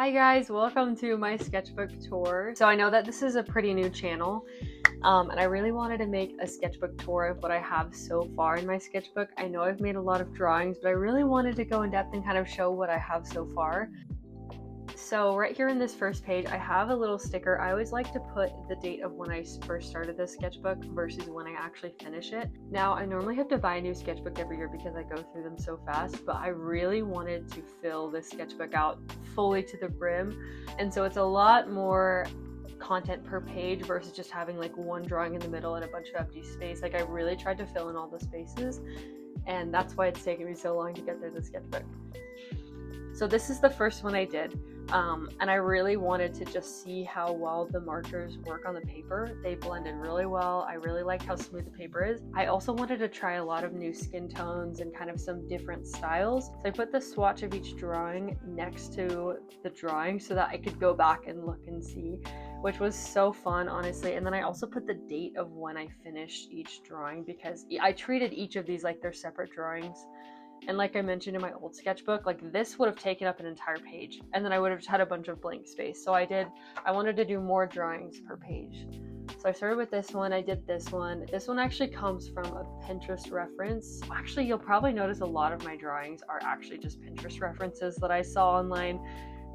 Hi guys, welcome to my sketchbook tour. So I know that this is a pretty new channel, and I really wanted to make a sketchbook tour of what I have so far in my sketchbook. I know I've made a lot of drawings, but I really wanted to go in depth and kind of show what I have so far. So right here in this first page, I have a little sticker. I always like to put the date of when I first started this sketchbook versus when I actually finish it. Now, I normally have to buy a new sketchbook every year because I go through them so fast, but I really wanted to fill this sketchbook out fully to the brim. And so it's a lot more content per page versus just having like one drawing in the middle and a bunch of empty space. Like I really tried to fill in all the spaces, and that's why it's taken me so long to get through the sketchbook. So this is the first one I did, and I really wanted to just see how well the markers work on the paper. They blended really well. I really liked how smooth the paper is. I also wanted to try a lot of new skin tones and kind of some different styles. So I put the swatch of each drawing next to the drawing so that I could go back and look and see, which was so fun, honestly. And then I also put the date of when I finished each drawing because I treated each of these like they're separate drawings. And like I mentioned in my old sketchbook, like this would have taken up an entire page and then I would have had a bunch of blank space. So I wanted to do more drawings per page. So I started with this one, I did this one. This one actually comes from a Pinterest reference. Actually, you'll probably notice a lot of my drawings are actually just Pinterest references that I saw online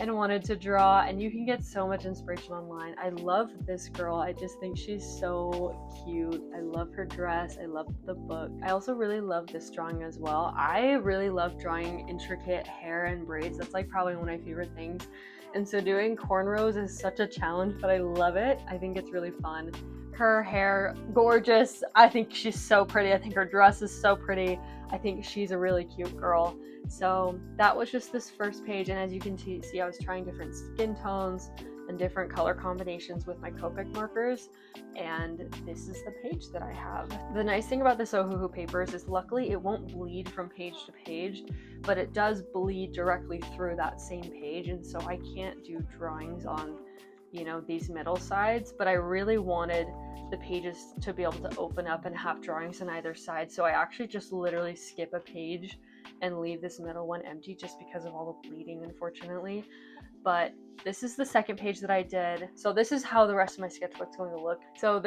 and wanted to draw, and you can get so much inspiration online. I love this girl. I just think she's so cute. I love her dress. I love the book. I also really love this drawing as well. I really love drawing intricate hair and braids. That's like probably one of my favorite things. And so doing cornrows is such a challenge, but I love it. I think it's really fun. Her hair, gorgeous. I think she's so pretty. I think her dress is so pretty. I think she's a really cute girl. So that was just this first page, and as you can see, I was trying different skin tones and different color combinations with my Copic markers, and this is the page that I have. The nice thing about this Ohuhu papers is luckily it won't bleed from page to page, but it does bleed directly through that same page, and so I can't do drawings on, you know, these middle sides, but I really wanted the pages to be able to open up and have drawings on either side, so I actually just literally skip a page and leave this middle one empty just because of all the bleeding, unfortunately. But this is the second page that I did. So this is how the rest of my sketchbook's going to look. So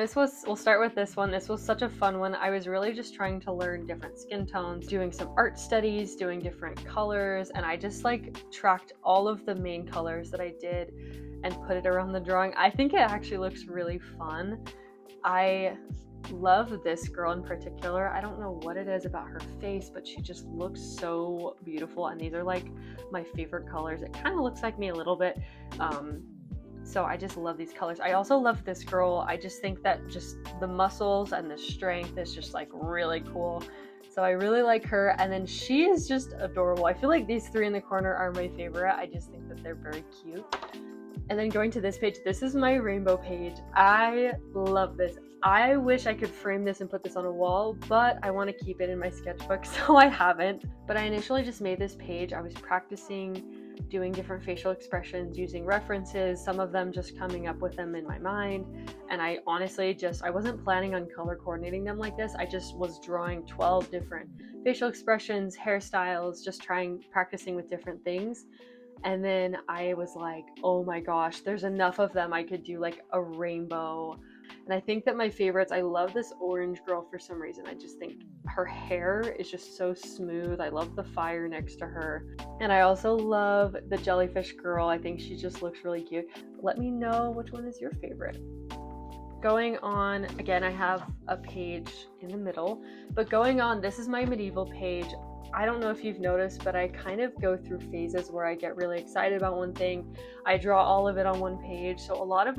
we'll start with this one. This was such a fun one. I was really just trying to learn different skin tones, doing some art studies, doing different colors, and I just like tracked all of the main colors that I did and put it around the drawing. I think it actually looks really fun. I love this girl in particular. I don't know what it is about her face, but she just looks so beautiful, and these are like my favorite colors. It kind of looks like me a little bit, so I just love these colors. I also love this girl. I just think that just the muscles and the strength is just like really cool, so I really like her. And then she is just adorable. I feel like these three in the corner are my favorite. I just think that they're very cute. And then going to this page, this is my rainbow page. I love this. I wish I could frame this and put this on a wall, but I want to keep it in my sketchbook, so I haven't. But I initially just made this page. I was practicing doing different facial expressions, using references, some of them just coming up with them in my mind. And I honestly I wasn't planning on color coordinating them like this. I just was drawing 12 different facial expressions, hairstyles, just practicing with different things. And then I was like, oh my gosh, there's enough of them. I could do like a rainbow. And I think that my favorites, I love this orange girl for some reason. I just think her hair is just so smooth. I love the fire next to her. And I also love the jellyfish girl. I think she just looks really cute. Let me know which one is your favorite. Going on, again, I have a page in the middle, but going on, this is my medieval page. I don't know if you've noticed, but I kind of go through phases where I get really excited about one thing. I draw all of it on one page. So a lot of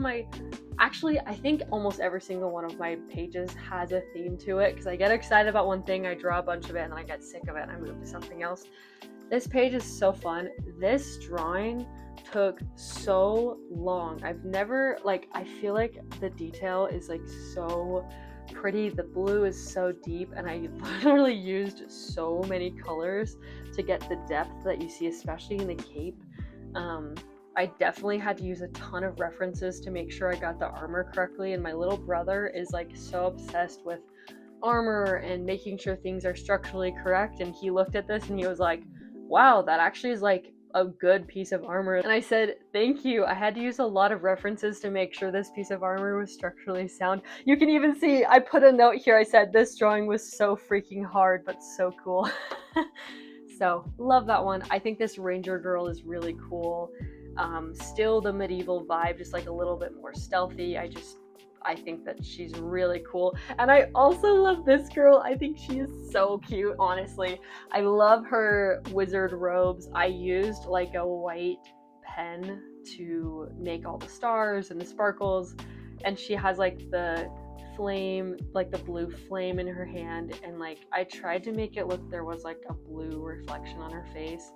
actually, I think almost every single one of my pages has a theme to it, because I get excited about one thing, I draw a bunch of it, and then I get sick of it and I move to something else. This page is so fun. This drawing took so long. I've never, I feel like the detail is like so pretty. The blue is so deep, and I literally used so many colors to get the depth that you see, especially in the cape. I definitely had to use a ton of references to make sure I got the armor correctly, and my little brother is like so obsessed with armor and making sure things are structurally correct, and he looked at this and he was like, wow, that actually is like a good piece of armor. And I said, thank you. I had to use a lot of references to make sure this piece of armor was structurally sound. You can even see, I put a note here. I said, this drawing was so freaking hard, but so cool. So love that one. I think this ranger girl is really cool. Still the medieval vibe, just like a little bit more stealthy. I think that she's really cool. And I also love this girl. I think she is so cute, honestly. I love her wizard robes. I used like a white pen to make all the stars and the sparkles. And she has like the flame, like the blue flame in her hand. And like, I tried to make it look, there was like a blue reflection on her face.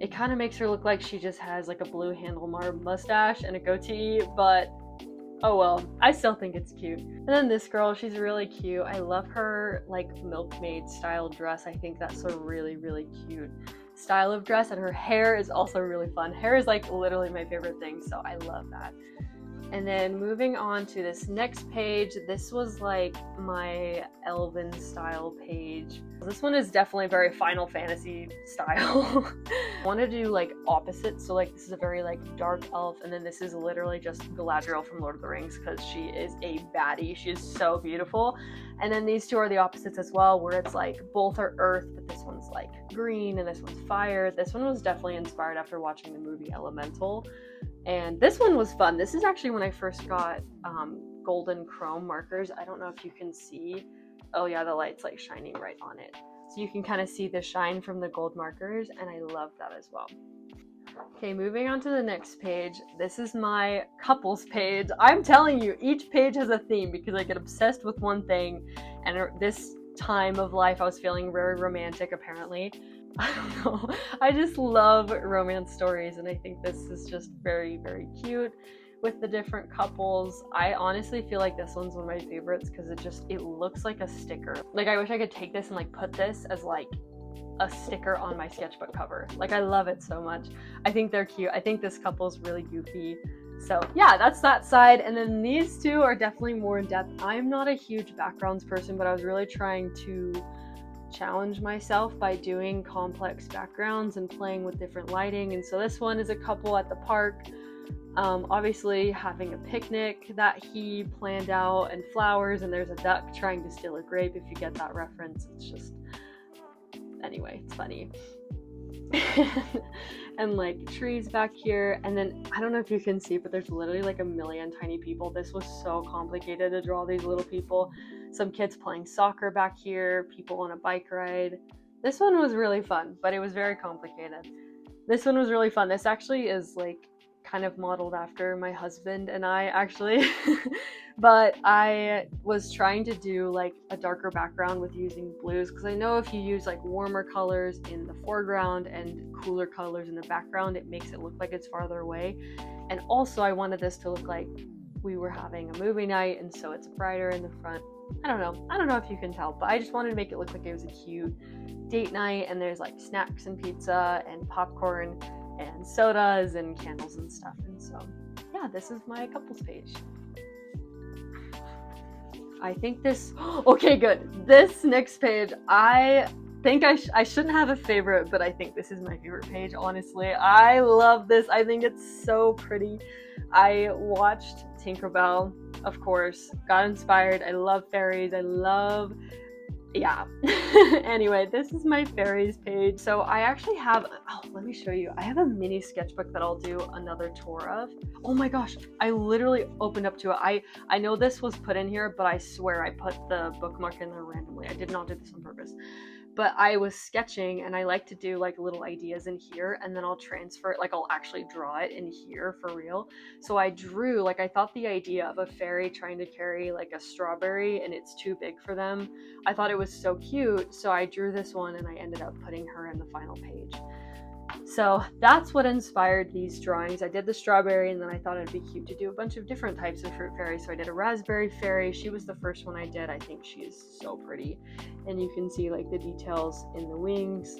It kind of makes her look like she just has like a blue handlebar mustache and a goatee, but oh well, I still think it's cute. And then this girl, she's really cute. I love her like milkmaid style dress. I think that's a really, really cute style of dress, and her hair is also really fun. Hair is like literally my favorite thing, so I love that. And then moving on to this next page, this was like my Elven style page. This one is definitely very Final Fantasy style. I want to do like opposites, so like this is a very like dark elf, and then this is literally just Galadriel from Lord of the Rings because she is a baddie. She is so beautiful. And then these two are the opposites as well, where it's like both are earth, but this one's like green and this one's fire. This one was definitely inspired after watching the movie Elemental. And this one was fun. This is actually when I first got golden chrome markers. I don't know if you can see. Oh yeah, the light's like shining right on it. So you can kind of see the shine from the gold markers, and I love that as well. Okay, moving on to the next page. This is my couples page. I'm telling you, each page has a theme because I get obsessed with one thing, and this time of life I was feeling very romantic apparently. I don't know. I just love romance stories, and I think this is just very, very cute with the different couples. I honestly feel like this one's one of my favorites because it looks like a sticker. Like I wish I could take this and like put this as like a sticker on my sketchbook cover. Like I love it so much. I think they're cute. I think this couple's really goofy. So yeah, that's that side. And then these two are definitely more in depth. I'm not a huge backgrounds person, but I was really trying to challenge myself by doing complex backgrounds and playing with different lighting. And so this one is a couple at the park, obviously having a picnic that he planned out, and flowers, and there's a duck trying to steal a grape. If you get that reference, it's just, anyway, it's funny. And like trees back here, and then I don't know if you can see, but there's literally like a million tiny people. This was so complicated to draw these little people. Some kids playing soccer back here, people on a bike ride. This one was really fun, but it was very complicated. This one was really fun. This actually is like kind of modeled after my husband and I actually. But I was trying to do like a darker background with using blues, because I know if you use like warmer colors in the foreground and cooler colors in the background, it makes it look like it's farther away. And also I wanted this to look like we were having a movie night, and so it's brighter in the front. I don't know if you can tell, but I just wanted to make it look like it was a cute date night, and there's like snacks and pizza and popcorn and sodas and candles and stuff. And so yeah, this is my couples page. I think this, okay, good. This next page, I think I shouldn't have a favorite, but I think this is my favorite page, honestly. I love this. I think it's so pretty. I watched Tinkerbell, of course, got inspired. I love fairies. Yeah. Anyway, this is my fairies page. So I actually have, let me show you. I have a mini sketchbook that I'll do another tour of. Oh my gosh, I literally opened up to it. I know this was put in here, but I swear I put the bookmark in there randomly. I did not do this on purpose. But I was sketching, and I like to do like little ideas in here, and then I'll transfer it, like I'll actually draw it in here for real. So I drew, like I thought the idea of a fairy trying to carry like a strawberry and it's too big for them. I thought it was so cute, so I drew this one and I ended up putting her in the final page. So that's what inspired these drawings. I did the strawberry, and then I thought it'd be cute to do a bunch of different types of fruit fairies. So I did a raspberry fairy. She was the first one I did. I think she is so pretty. And you can see like the details in the wings.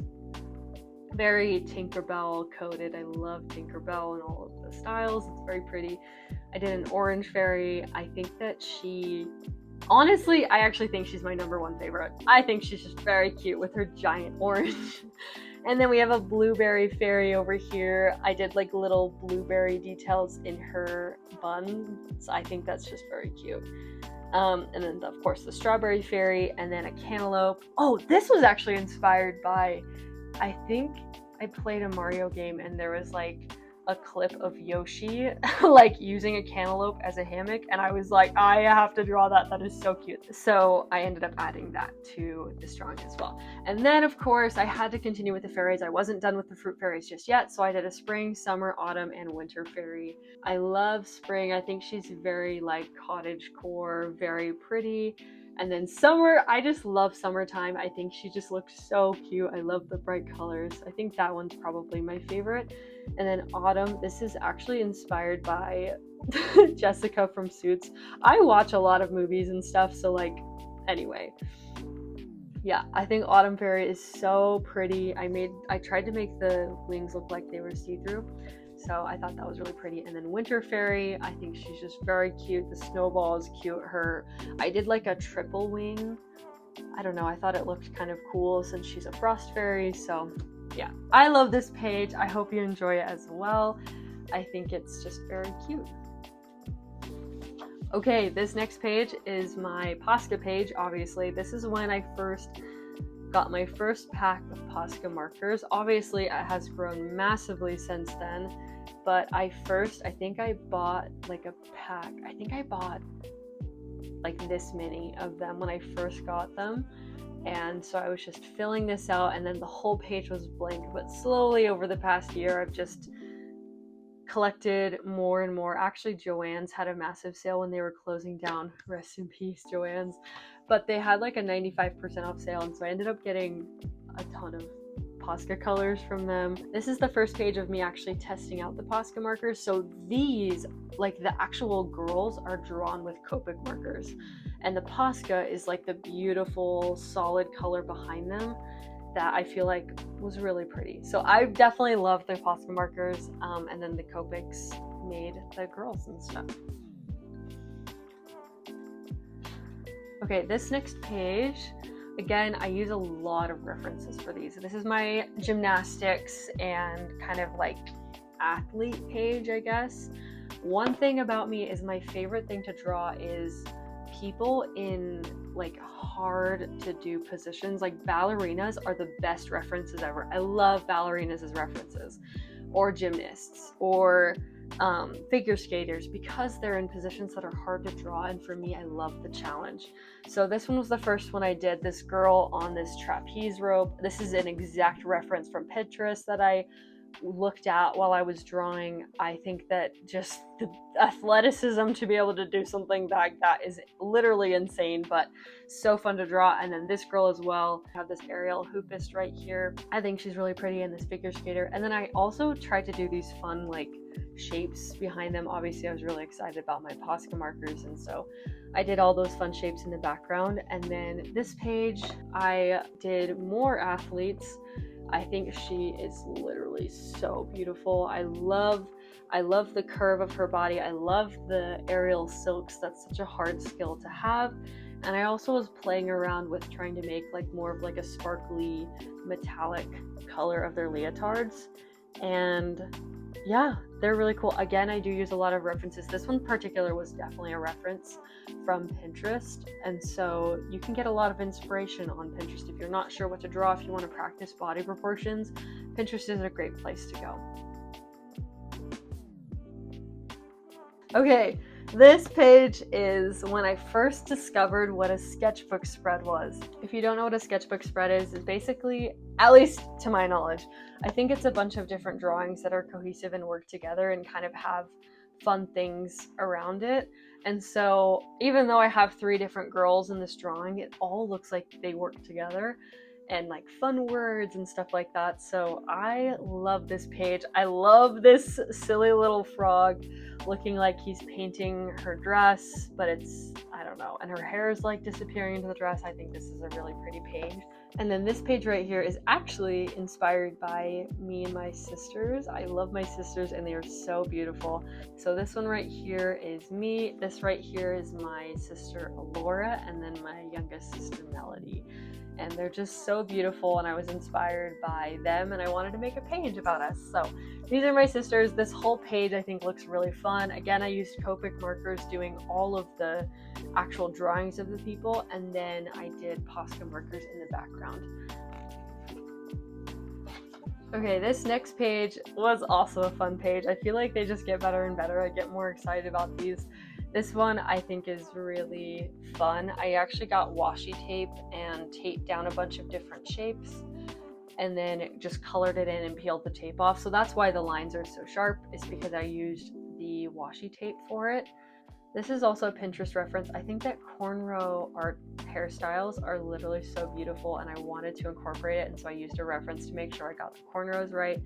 Very Tinkerbell coded. I love Tinkerbell and all of the styles. It's very pretty. I did an orange fairy. I think that I actually think she's my #1 favorite. I think she's just very cute with her giant orange And then we have a blueberry fairy over here. I did like little blueberry details in her bun, so I think that's just very cute. And then of course the strawberry fairy, and then a cantaloupe. Oh, this was actually inspired by, I think I played a Mario game and there was like a clip of Yoshi like using a cantaloupe as a hammock, and I was like, I have to draw that. That is so cute. So I ended up adding that to this drawing as well. And then of course I had to continue with the fairies. I wasn't done with the fruit fairies just yet, so I did a spring, summer, autumn, and winter fairy. I love spring. I think she's very like cottagecore, very pretty. And then summer, I just love summertime. I think she just looks so cute. I love the bright colors. I think that one's probably my favorite. And then autumn, this is actually inspired by Jessica from Suits. I watch a lot of movies and stuff, so like, anyway. Yeah, I think autumn fairy is so pretty. I tried to make the wings look like they were see-through, so I thought that was really pretty. And then winter fairy, I think she's just very cute. The snowball is cute. I did like a triple wing. I don't know, I thought it looked kind of cool since she's a frost fairy. So yeah, I love this page. I hope you enjoy it as well. I think it's just very cute. Okay, this next page is my Posca page. Obviously, this is when I first got my first pack of Posca markers. Obviously, it has grown massively since then, but I think I bought like a pack. I think I bought like this many of them when I first got them. And so I was just filling this out, and then the whole page was blank. But slowly over the past year, I've just collected more and more. Actually, Joann's had a massive sale when they were closing down. Rest in peace, Joann's. But they had like a 95% off sale, and so I ended up getting a ton of Posca colors from them. This is the first page of me actually testing out the Posca markers. So these, like the actual girls, are drawn with Copic markers, and the Posca is like the beautiful solid color behind them that I feel like was really pretty. So I definitely love the Posca markers, and then the Copics made the girls and stuff. Okay, this next page, again, I use a lot of references for these. This is my gymnastics and kind of like athlete page, I guess. One thing about me is my favorite thing to draw is people in like hard to do positions. Like ballerinas are the best references ever. I love ballerinas as references, or gymnasts, or figure skaters, because they're in positions that are hard to draw, and for me, I love the challenge. So this one was the first one I did. This girl on this trapeze rope. This is an exact reference from Pinterest that I looked at while I was drawing. I think that just the athleticism to be able to do something like that is literally insane, but so fun to draw. And then this girl as well. I have this aerial hoopist right here. I think she's really pretty, and this figure skater. And then I also tried to do these fun like shapes behind them. Obviously, I was really excited about my Posca markers, and so I did all those fun shapes in the background. And then this page, I did more athletes. I think she is literally so beautiful. I love the curve of her body. I love the aerial silks. That's such a hard skill to have. And I also was playing around with trying to make like more of like a sparkly metallic color of their leotards. And yeah, they're really cool. Again, I do use a lot of references. This one in particular was definitely a reference from Pinterest, and so you can get a lot of inspiration on Pinterest if you're not sure what to draw. If you want to practice body proportions, Pinterest is a great place to go. Okay, this page is when I first discovered what a sketchbook spread was. If you don't know what a sketchbook spread is, it's basically, at least to my knowledge, I think it's a bunch of different drawings that are cohesive and work together and kind of have fun things around it. And so even though I have 3 different girls in this drawing, it all looks like they work together, and like fun words and stuff like that. So I love this page. I love this silly little frog looking like he's painting her dress, but it's, I don't know, and her hair is like disappearing into the dress. I think this is a really pretty page. And then this page right here is actually inspired by me and my sisters. I love my sisters and they are so beautiful. So this one right here is me. This right here is my sister Alora, and then my youngest sister Melody. And they're just so beautiful, and I was inspired by them, and I wanted to make a page about us. So these are my sisters. This whole page I think looks really fun. Again, I used Copic markers doing all of the actual drawings of the people, and then I did Posca markers in the background. Okay, this next page was also a fun page. I feel like they just get better and better. I get more excited about these. This one I think is really fun. I actually got washi tape and taped down a bunch of different shapes, and then just colored it in and peeled the tape off. So that's why the lines are so sharp, is because I used the washi tape for it. This is also a Pinterest reference. I think that cornrow art hairstyles are literally so beautiful, and I wanted to incorporate it, and so I used a reference to make sure I got the cornrows right.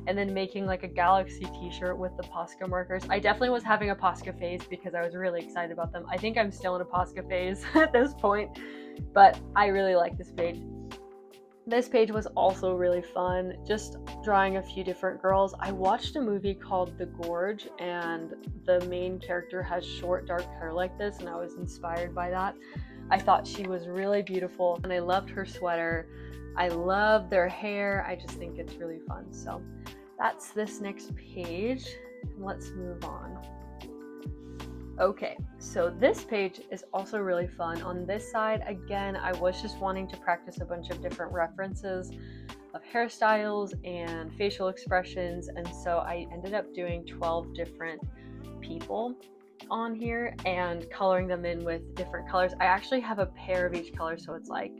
And then making like a galaxy t-shirt with the Posca markers. I definitely was having a Posca phase because I was really excited about them. I think I'm still in a Posca phase at this point, but I really like this page. This page was also really fun, just drawing a few different girls. I watched a movie called The Gorge, and the main character has short dark hair like this, and I was inspired by that. I thought she was really beautiful, and I loved her sweater. I love their hair. I just think it's really fun. So that's this next page. Let's move on. Okay, so this page is also really fun. On this side, again, I was just wanting to practice a bunch of different references of hairstyles and facial expressions, and so I ended up doing 12 different people on here and coloring them in with different colors. I actually have a pair of each color, so it's like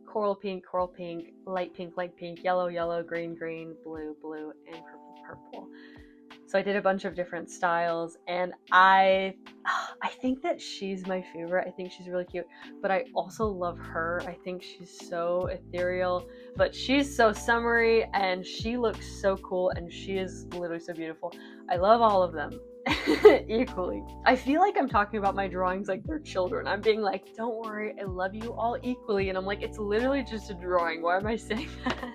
coral pink, light pink, yellow, yellow, green, green, blue, blue, and purple, purple. So I did a bunch of different styles, and I think that she's my favorite. I think she's really cute, but I also love her. I think she's so ethereal, but she's so summery, and she looks so cool, and she is literally so beautiful. I love all of them equally. I feel like I'm talking about my drawings like they're children. I'm being like, don't worry, I love you all equally, and I'm like, it's literally just a drawing. Why am I saying that?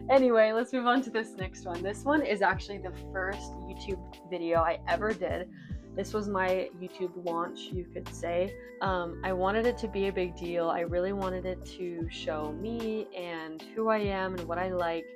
Anyway, let's move on to this next one. This one is actually the first YouTube video I ever did. This was my YouTube launch, you could say. I wanted it to be a big deal. I really wanted it to show me and who I am and what I like.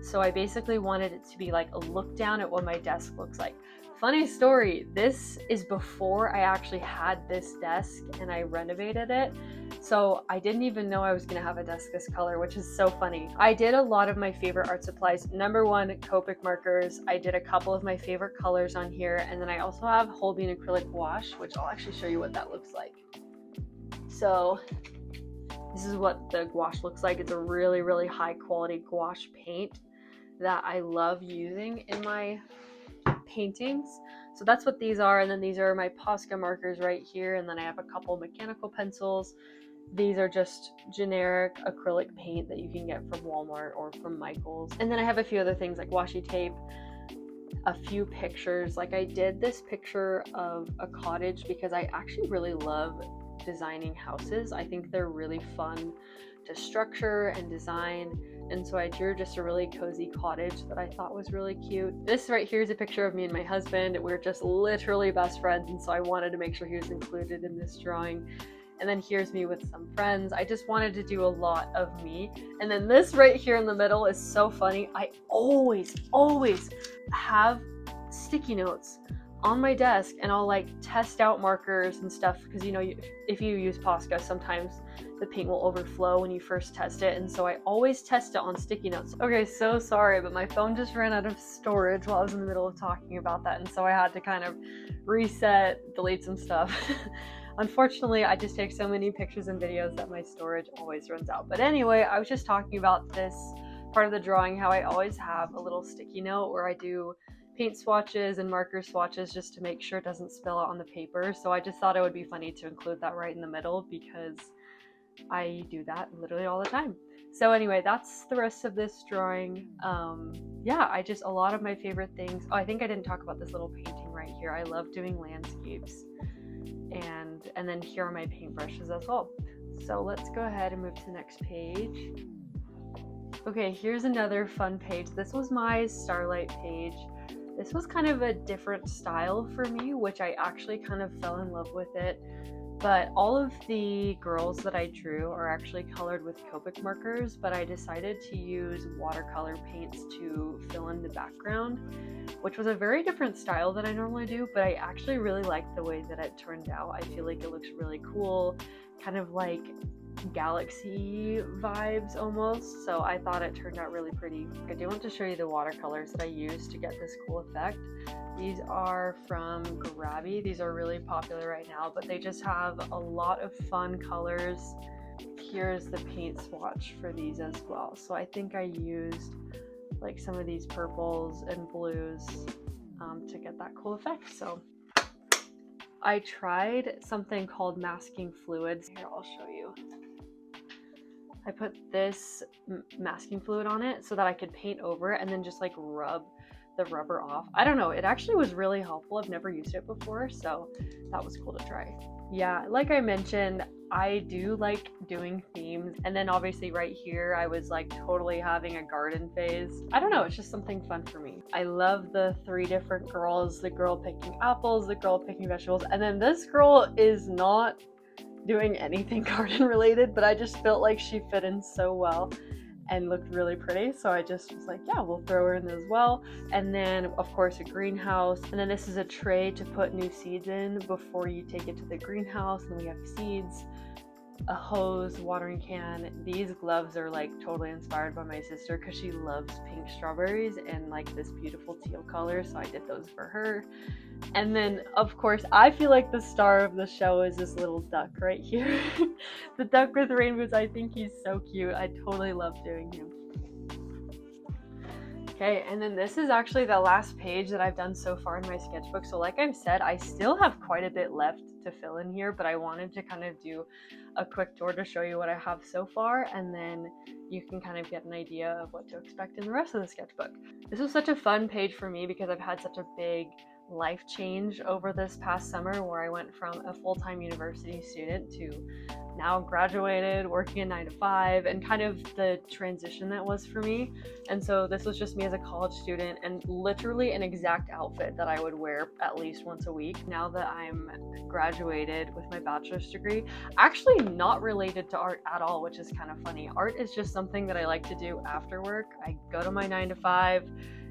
So I basically wanted it to be like a look down at what my desk looks like. Funny story, this is before I actually had this desk and I renovated it. So I didn't even know I was going to have a desk this color, which is so funny. I did a lot of my favorite art supplies. Number one, Copic markers. I did a couple of my favorite colors on here. And then I also have whole bean acrylic gouache, which I'll actually show you what that looks like. So this is what the gouache looks like. It's a really, really high quality gouache paint that I love using in my paintings. So that's what these are. And then these are my Posca markers right here. And then I have a couple mechanical pencils. These are just generic acrylic paint that you can get from Walmart or from Michael's. And then I have a few other things like washi tape, a few pictures. Like I did this picture of a cottage because I actually really love designing houses. I think they're really fun to structure and design. And so I drew just a really cozy cottage that I thought was really cute. This right here is a picture of me and my husband. We're just literally best friends, and so I wanted to make sure he was included in this drawing. And then here's me with some friends. I just wanted to do a lot of me. And then this right here in the middle is so funny. I always have sticky notes on my desk, and I'll like test out markers and stuff because, you know, if you use Posca, sometimes the paint will overflow when you first test it, and so I always test it on sticky notes. Okay, so sorry, but my phone just ran out of storage while I was in the middle of talking about that, and so I had to kind of reset, delete some stuff. Unfortunately, I just take so many pictures and videos that my storage always runs out. But anyway, I was just talking about this part of the drawing, how I always have a little sticky note where I do paint swatches and marker swatches just to make sure it doesn't spill out on the paper. So I just thought it would be funny to include that right in the middle because I do that literally all the time. So anyway, that's the rest of this drawing. Yeah, a lot of my favorite things. Oh, I think I didn't talk about this little painting right here. I love doing landscapes. And then here are my paintbrushes as well. So let's go ahead and move to the next page. Okay, here's another fun page. This was my Starlight page. This was kind of a different style for me, which I actually kind of fell in love with it. But all of the girls that I drew are actually colored with Copic markers, but I decided to use watercolor paints to fill in the background, which was a very different style than I normally do, but I actually really liked the way that it turned out. I feel like it looks really cool, kind of like galaxy vibes almost, so I thought it turned out really pretty. I do want to show you the watercolors that I used to get this cool effect. These are from Grabie. These are really popular right now, but they just have a lot of fun colors. Here's the paint swatch for these as well. So I think I used like some of these purples and blues to get that cool effect. So I tried something called masking fluids. Here, I'll show you. I put this masking fluid on it so that I could paint over it and then just like rub the rubber off. I don't know, it actually was really helpful. I've never used it before, so that was cool to try. Yeah, like I mentioned, I do like doing themes, and then obviously right here I was like totally having a garden phase. I don't know, it's just something fun for me. I love the 3 different girls, the girl picking apples, the girl picking vegetables, and then this girl is not doing anything garden related, but I just felt like she fit in so well and looked really pretty, so I just was like, yeah, we'll throw her in as well. And then of course a greenhouse, and then this is a tray to put new seeds in before you take it to the greenhouse, and we have seeds, a hose, watering can. These gloves are like totally inspired by my sister because she loves pink strawberries and like this beautiful teal color, so I did those for her. And then of course I feel like the star of the show is this little duck right here. The duck with rainbows. I think he's so cute. I totally love doing him. Okay, and then this is actually the last page that I've done so far in my sketchbook. So like I've said, I still have quite a bit left to fill in here, but I wanted to kind of do a quick tour to show you what I have so far, and then you can kind of get an idea of what to expect in the rest of the sketchbook. This was such a fun page for me because I've had such a big life change over this past summer, where I went from a full-time university student to now graduated, working a 9-to-5, and kind of the transition that was for me. And so this was just me as a college student, and literally an exact outfit that I would wear at least once a week. Now that I'm graduated with my bachelor's degree, actually not related to art at all, which is kind of funny. Art is just something that I like to do after work. I go to my 9-to-5.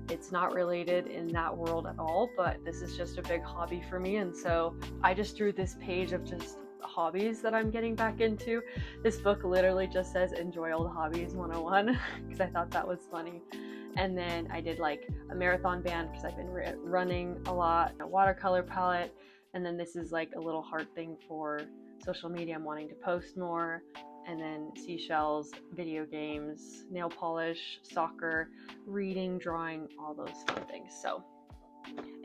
It's not related in that world at all, but this is just a big hobby for me. And so I just drew this page of just hobbies that I'm getting back into. This book literally just says Enjoy Old Hobbies 101 because I thought that was funny. And then I did like a marathon band because I've been running a lot, a watercolor palette, and then this is like a little heart thing for social media. I'm wanting to post more. And then seashells, video games, nail polish, soccer, reading, drawing, all those fun things. So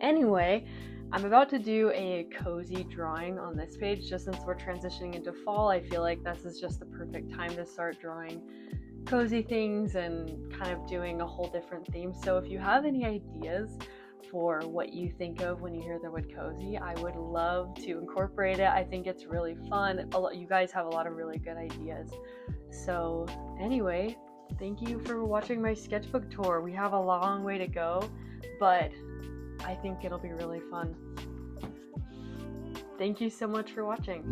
anyway, I'm about to do a cozy drawing on this page. Just since we're transitioning into fall, I feel like this is just the perfect time to start drawing cozy things and kind of doing a whole different theme. So if you have any ideas for what you think of when you hear the word cozy, I would love to incorporate it. I think it's really fun. You guys have a lot of really good ideas. So anyway, thank you for watching my sketchbook tour. We have a long way to go, but I think it'll be really fun. Thank you so much for watching.